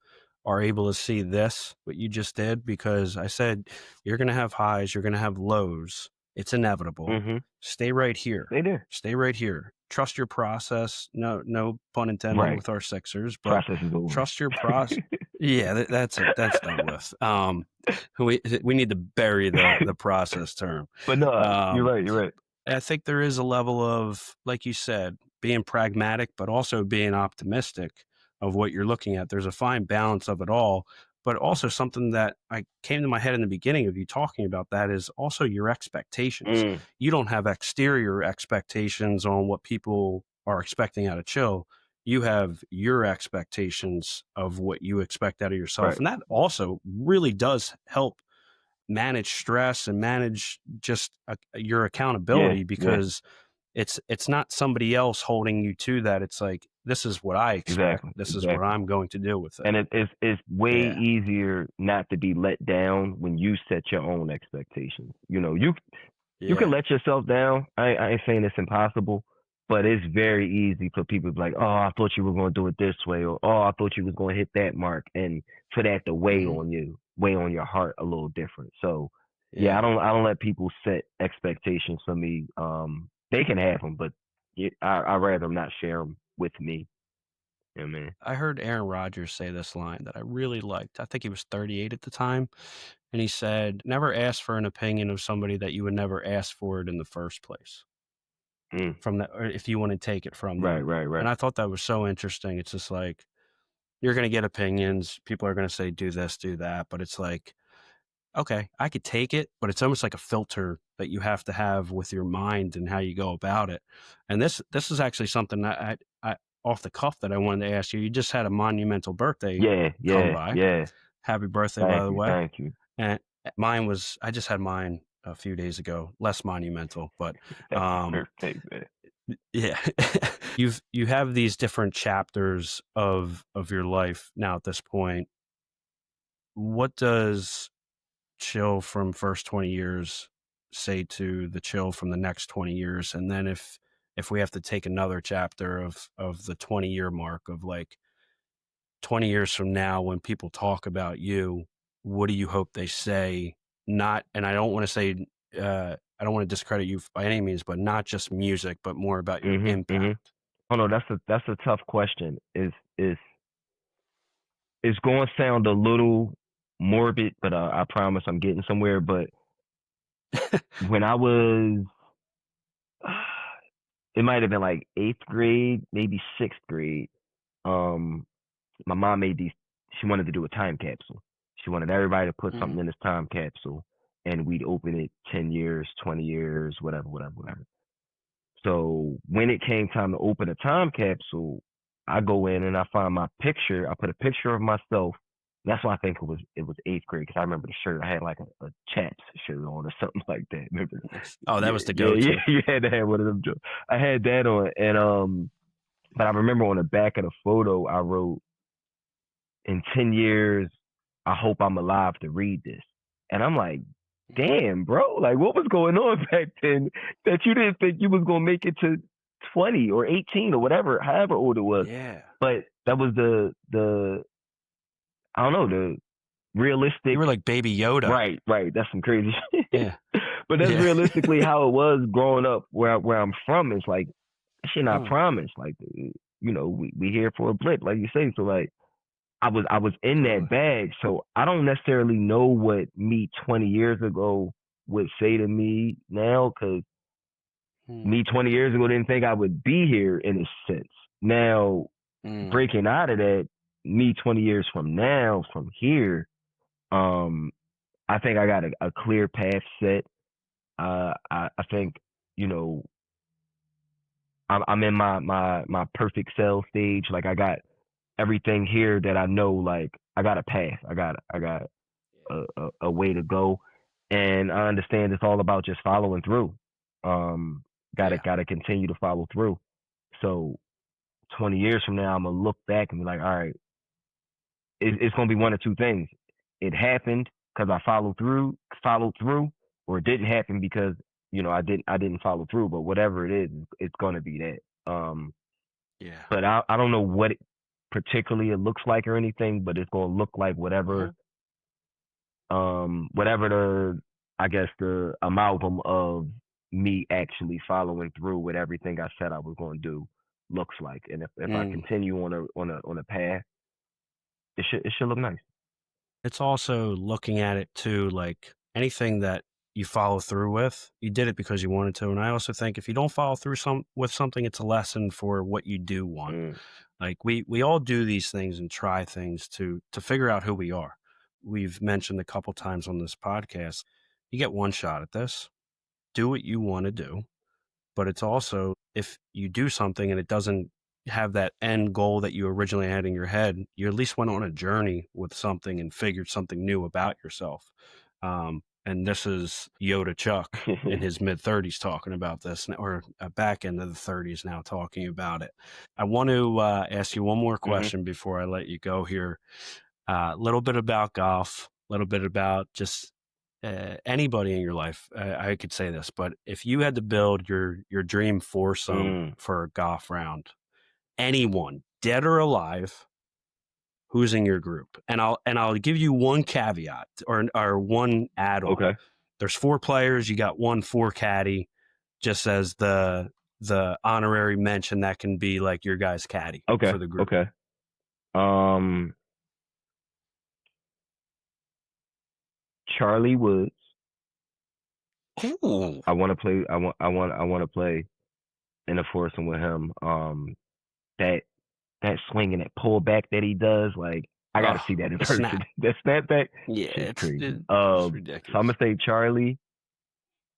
are able to see this, what you just did, because I said, you're going to have highs, you're going to have lows. It's inevitable. Mm-hmm. Stay right here. Stay there. Stay right here. Trust your process. No pun intended with our Sixers, but process is over. Trust your process. Yeah, that's it. That's done with. We need to bury the process term. But no, you're right. I think there is a level of, like you said, being pragmatic, but also being optimistic of what you're looking at. There's a fine balance of it all, but also something that I came to my head in the beginning of you talking about that is also your expectations. You don't have exterior expectations on what people are expecting out of Chill. You have your expectations of what you expect out of yourself. Right. And that also really does help manage stress and manage just your accountability, because it's not somebody else holding you to that. It's like, this is what I expect. This is what I'm going to do with it. And it's way easier not to be let down when you set your own expectations. You know, you can let yourself down. I ain't saying it's impossible, but it's very easy for people to be like, oh, I thought you were going to do it this way, or oh, I thought you was going to hit that mark, and for that to weigh on you, weigh on your heart a little different. So I don't let people set expectations for me. They can have them, but I'd rather them not share them with me. Yeah, man. I heard Aaron Rodgers say this line that I really liked. I think he was 38 at the time. And he said, never ask for an opinion of somebody that you would never ask for it in the first place. From that, or if you want to take it from them. Right. And I thought that was so interesting. It's just like, you're going to get opinions. People are going to say, do this, do that. But it's like, okay, I could take it, but it's almost like a filter that you have to have with your mind and how you go about it. And this is actually something that I off the cuff that I wanted to ask you. You just had a monumental birthday come by. Happy birthday, by the way. Thank you. And mine was, I just had mine a few days ago, less monumental, but birthday, man. Yeah. you have these different chapters of your life now at this point. What does Chill from first 20 years say to the Chill from the next 20 years? And then if we have to take another chapter of the 20-year mark of like 20 years from now, when people talk about you, what do you hope they say? Not, and I don't want to say, I don't want to discredit you by any means, but not just music, but more about your impact. Oh no, that's a tough question. It's going to sound a little morbid, but I promise I'm getting somewhere. But when I was, it might have been like 8th grade, maybe 6th grade. My mom made these. She wanted to do a time capsule. She wanted everybody to put something in this time capsule, and we'd open it 10 years, 20 years, whatever. So when it came time to open a time capsule, I go in and I find my picture. I put a picture of myself. That's why I think it was 8th grade, because I remember the shirt. I had like a Chaps shirt on or something like that. Remember? Oh, that was the go-to. Yeah, you had to have one of them. I had that on, and but I remember on the back of the photo I wrote, in 10 years, I hope I'm alive to read this. And I'm like, damn, bro, like what was going on back then that you didn't think you was going to make it to 20 or 18 or whatever, however old it was. Yeah. But that was the I don't know, the realistic. You were like Baby Yoda. Right. That's some crazy shit. Yeah. But that's realistically how it was growing up where I'm from. It's like, that shit not promised. Like, you know, we here for a blip, like you say. So like, I was in that bag. So I don't necessarily know what me 20 years ago would say to me now, because me 20 years ago didn't think I would be here in a sense. Now, breaking out of that, me 20 years from now, from here, I think I got a clear path set. I think, you know, I'm in my perfect cell stage. Like I got everything here that I know. Like I got a path. I got a way to go, and I understand it's all about just following through. Gotta continue to follow through. So 20 years from now, I'm gonna look back and be like, all right, it's gonna be one or two things. It happened because I followed through, or it didn't happen because I didn't follow through. But whatever it is, it's gonna be that. But I don't know what it particularly it looks like or anything, but it's gonna look like whatever whatever the amalgam of me actually following through with everything I said I was going to do looks like. And if I continue on a path, it should look nice. It's also looking at it too, like anything that you follow through with, you did it because you wanted to. And I also think if you don't follow through with something, it's a lesson for what you do want. Like we all do these things and try things to figure out who we are. We've mentioned a couple times on this podcast, you get one shot at this, do what you want to do. But it's also, if you do something and it doesn't have that end goal that you originally had in your head, you at least went on a journey with something and figured something new about yourself. And this is Yoda Chuck in his mid-30s talking about this, or back into the 30s now talking about it. I want to ask you one more question before I let you go here. A little bit about golf, a little bit about just anybody in your life. I could say this, but if you had to build your dream foursome for a golf round, anyone, dead or alive, who's in your group? And I'll give you one caveat or one add-on. Okay. There's 4 players. You got 4 caddy, just as the honorary mention that can be like your guy's caddy for the group. Okay. Charlie Woods. Ooh. I want to play. I want to play in a foursome with him. That swing and that pull back that he does, like I got to see that in person. That snap back, it's crazy. It's ridiculous. So I'm gonna say Charlie.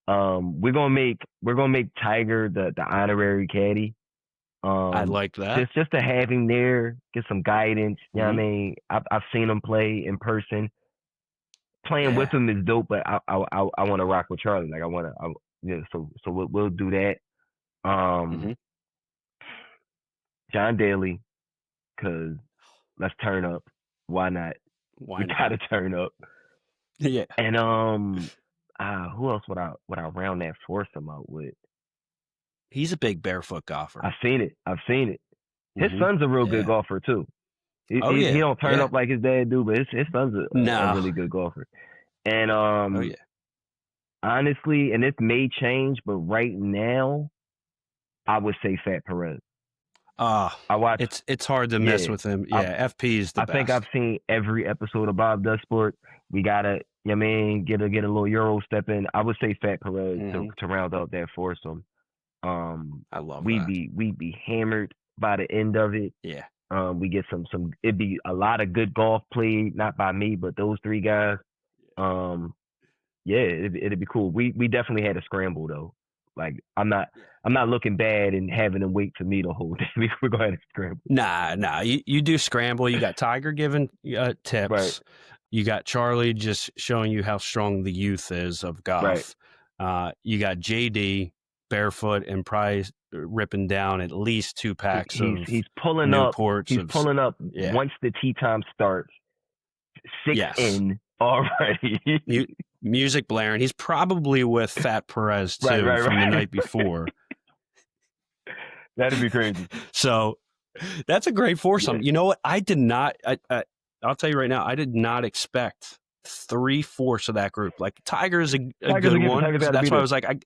We're gonna make Tiger the honorary caddy. I like that. Just to have him there, get some guidance. You know what I mean? I've seen him play in person. Playing with him is dope, but I want to rock with Charlie. Like so we'll do that. John Daly, cause let's turn up. Why not? We gotta turn up. Yeah. And who else would I round that foursome out with? He's a big barefoot golfer. I've seen it. His son's a real good golfer too. He don't turn up like his dad do, but his son's a really good golfer. And honestly, and this may change, but right now, I would say Fat Perez. I watch. It's hard to mess with him. Yeah, FP is the best. I think I've seen every episode of Bob Does Sport. We gotta, get a little Euro step in. I would say Fat Perez to round out that foursome. I love we'd be hammered by the end of it. Yeah. We get some. It'd be a lot of good golf played, not by me, but those 3 guys. It'd be cool. We definitely had a scramble though. Like I'm not looking bad and having them wait for me the whole day. We're going to scramble. Nah. You do scramble. You got Tiger giving tips. Right. You got Charlie just showing you how strong the youth is of golf. Right. You got JD barefoot and probably ripping down at least 2 packs he's pulling Newports. He's pulling up once the tee time starts. 6 in already. Music blaring. He's probably with Fat Perez too from the night before. That'd be crazy. So that's a great foursome. Yeah. You know what? I did not. I'll tell you right now. I did not expect 3/4 of that group. Like Tiger's a good one. So that's why I was like,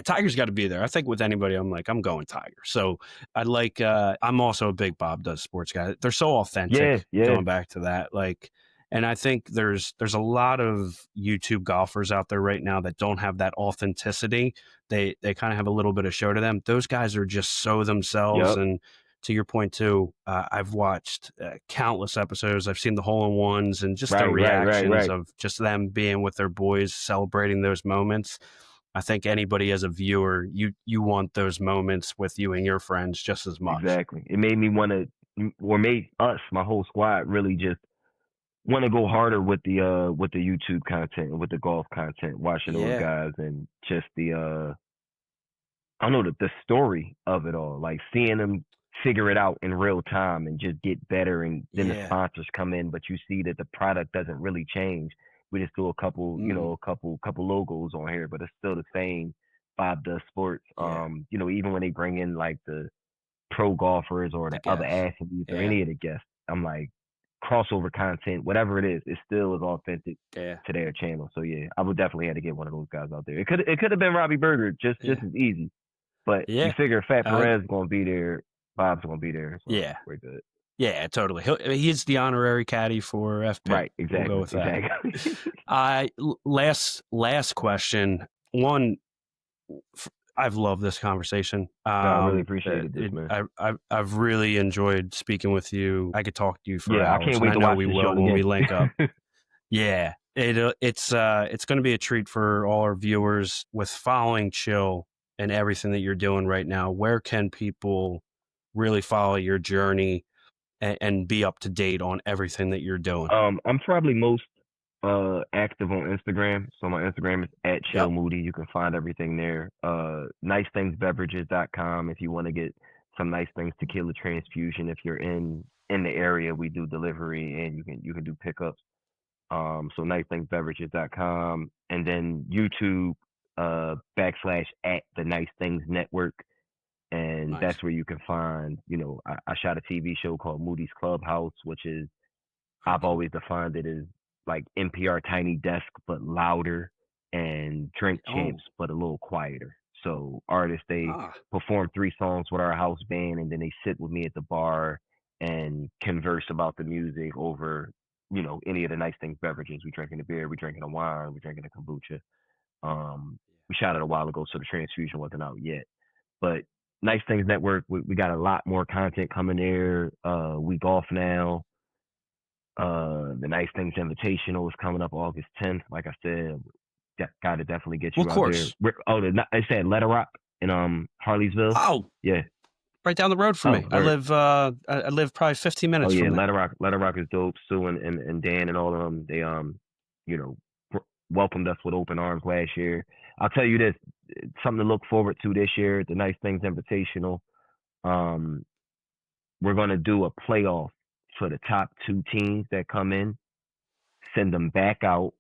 Tiger's got to be there. I think with anybody, I'm going Tiger. So I like. I'm also a big Bob Does Sports guy. They're so authentic. Yeah. Going back to that, like. And I think there's a lot of YouTube golfers out there right now that don't have that authenticity. They kind of have a little bit of show to them. Those guys are just so themselves, and to your point too, I've watched countless episodes. I've seen the hole-in-ones and just the reactions of just them being with their boys, celebrating those moments. I think anybody as a viewer, you want those moments with you and your friends just as much. Exactly. It made me want to, or made us, my whole squad, really just want to go harder with the YouTube content and with the golf content, watching those guys and just the I don't know, the story of it all, like seeing them figure it out in real time and just get better, and then the sponsors come in, but you see that the product doesn't really change. We just do a couple, you know, a couple logos on here, but it's still the same Bob Does Sports. You know, even when they bring in like the pro golfers or the other athletes or any of the guests, I'm like, crossover content, whatever it is, it still is authentic to their channel. So yeah, I would definitely have to get one of those guys out there. It could have been Robbie Berger, just as easy. But you figure Fat Perez is going to be there, Bob's going to be there. So we're good. Yeah, totally. He's the honorary caddy for FP. Right, exactly. We'll go with that. Last question. One, I've loved this conversation. I really appreciate it, man. I've really enjoyed speaking with you. I could talk to you for hours. I can't wait to watch we the will show when again. we link up. It's going to be a treat for all our viewers with following Chill and everything that you're doing right now. Where can people really follow your journey and be up to date on everything that you're doing? I'm probably most active on Instagram. So my Instagram is at Chill Moody. You can find everything there. Nicethingsbeverages.com if you want to get some Nice Things Tequila Transfusion. If you're in the area, we do delivery and you can do pickups. So nicethingsbeverages.com, and then YouTube / at the Nice Things Network, and that's where you can find, you know, I shot a TV show called Moody's Clubhouse, which is, I've always defined it as like NPR Tiny Desk but louder, and Drink Champs but a little quieter. So artists, they perform 3 songs with our house band, and then they sit with me at the bar and converse about the music over, you know, any of the Nice Things beverages. We drinking a beer, we drinking a wine, we drinking a kombucha. We shot it a while ago, so the transfusion wasn't out yet. But Nice Things Network, we got a lot more content coming there. We golf now. The Nice Things Invitational is coming up August 10th. Like I said, got to definitely get you out there. I said Letter Rock in Harleysville. Oh, yeah, right down the road from me. I live probably 15 minutes. Oh yeah, from Letter Rock is dope. Sue and Dan and all of them, they you know, welcomed us with open arms last year. I'll tell you this, something to look forward to this year at the Nice Things Invitational. We're gonna do a playoff for the top 2 teams that come in, send them back out,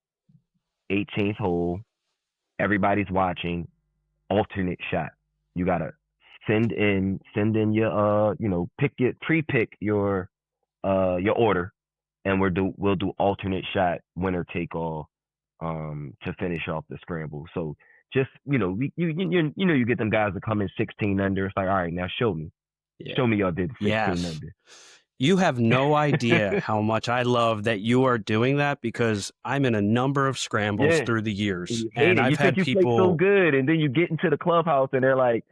18th hole. Everybody's watching, alternate shot. You gotta send in your you know, pre-pick your order, and we'll do alternate shot, winner take all, to finish off the scramble. So just, you know, you get them guys that come in 16 under. It's like, all right, now show me y'all did 16 under. You have no idea how much I love that you are doing that, because I'm in a number of scrambles through the years, and I've had people play so good, and then you get into the clubhouse and they're like,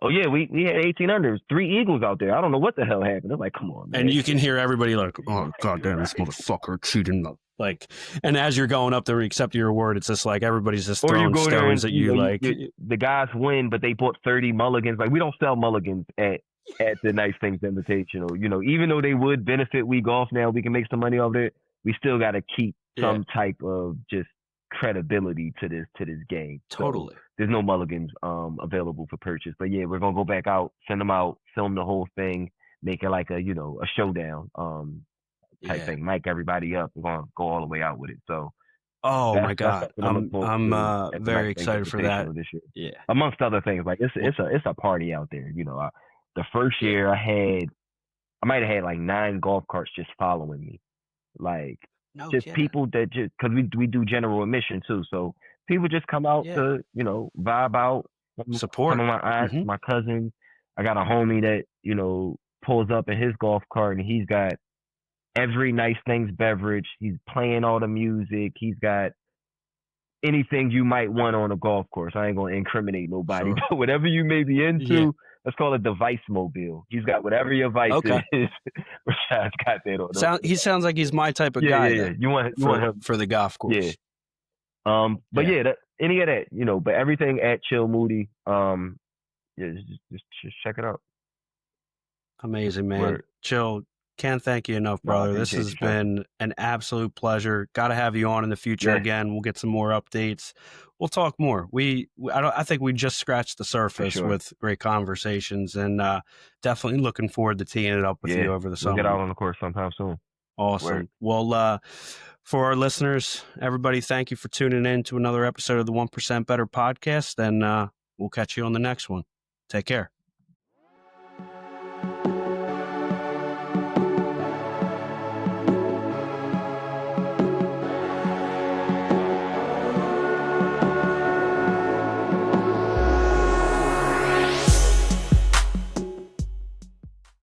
oh yeah, we had 18 unders, 3 eagles out there. I don't know what the hell happened. They're like, come on, man. And you can hear everybody like, oh goddamn, this motherfucker cheating. Like, and as you're going up there, accept your award, it's just like everybody's just throwing stones at you. Like, the guys win, but they bought 30 mulligans. Like, we don't sell mulligans at the Nice Things Invitational. You know, even though they would benefit We Golf now, we can make some money off it. We still got to keep some type of just credibility to this game. Totally. So there's no mulligans available for purchase. But yeah, we're gonna go back out, send them out, film the whole thing, make it like a, you know, a showdown type thing. Mic everybody up. We're gonna go all the way out with it. So my God, I'm very excited for that this year. Yeah, amongst other things. Like it's a party out there. You know, the first year I might have had like 9 golf carts just following me, like people that just, because we do general admission too, so people just come out to, you know, vibe out, support. Some of my aunts, my cousins. I got a homie that, you know, pulls up in his golf cart and he's got every Nice Things beverage. He's playing all the music. He's got anything you might want on a golf course. I ain't gonna incriminate nobody, Sure. but whatever you may be into, let's call it the Vice Mobile. He's got whatever your vice is. Rashad's got that on. He sounds like he's my type of guy. Yeah. You want him for the golf course. Yeah. But any of that, but everything at Chill Moody. Just check it out. Amazing, man. Word. Chill. Can't thank you enough, brother. This has been an absolute pleasure. Got to have you on in the future again. We'll get some more updates. We'll talk more. I think we just scratched the surface with great conversations, and definitely looking forward to teeing it up with you over the summer. We'll get out on the course sometime soon. Awesome. Word. Well, for our listeners, everybody, thank you for tuning in to another episode of the 1% Bttr Podcast, and we'll catch you on the next one. Take care.